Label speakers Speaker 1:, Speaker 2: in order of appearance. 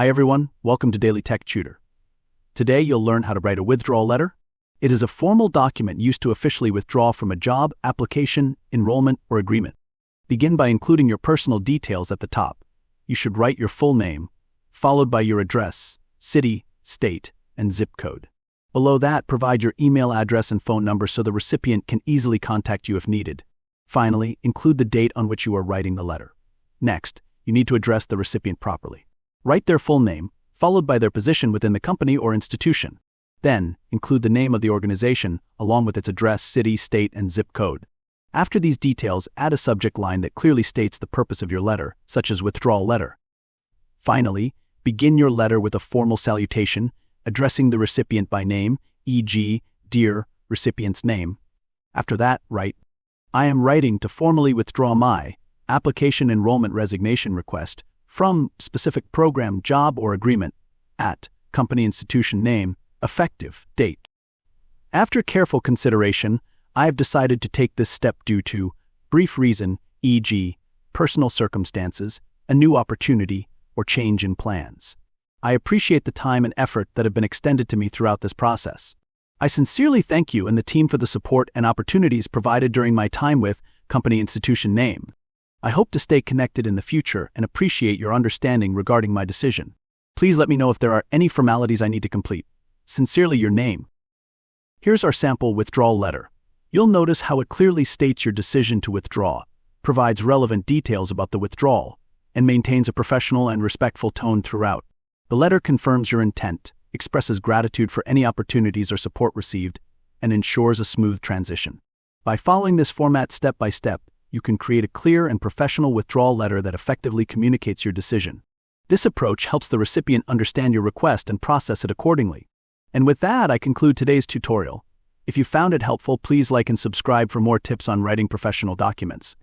Speaker 1: Hi everyone, welcome to Daily Tech Tutor. Today you'll learn how to write a withdrawal letter. It is a formal document used to officially withdraw from a job, application, enrollment, or agreement. Begin by including your personal details at the top. You should write your full name, followed by your address, city, state, and zip code. Below that, provide your email address and phone number so the recipient can easily contact you if needed. Finally, include the date on which you are writing the letter. Next, you need to address the recipient properly. Write their full name, followed by their position within the company or institution. Then, include the name of the organization, along with its address, city, state, and zip code. After these details, add a subject line that clearly states the purpose of your letter, such as withdrawal letter. Finally, begin your letter with a formal salutation, addressing the recipient by name, e.g., Dear Recipient's Name. After that, write, I am writing to formally withdraw my application enrollment resignation request from specific program, job, or agreement at company institution name, effective date. After careful consideration, I have decided to take this step due to brief reason, e.g., personal circumstances, a new opportunity, or change in plans. I appreciate the time and effort that have been extended to me throughout this process. I sincerely thank you and the team for the support and opportunities provided during my time with company institution name. I hope to stay connected in the future and appreciate your understanding regarding my decision. Please let me know if there are any formalities I need to complete. Sincerely, your name. Here's our sample withdrawal letter. You'll notice how it clearly states your decision to withdraw, provides relevant details about the withdrawal, and maintains a professional and respectful tone throughout. The letter confirms your intent, expresses gratitude for any opportunities or support received, and ensures a smooth transition. By following this format step by step, you can create a clear and professional withdrawal letter that effectively communicates your decision. This approach helps the recipient understand your request and process it accordingly. And with that, I conclude today's tutorial. If you found it helpful, please like and subscribe for more tips on writing professional documents.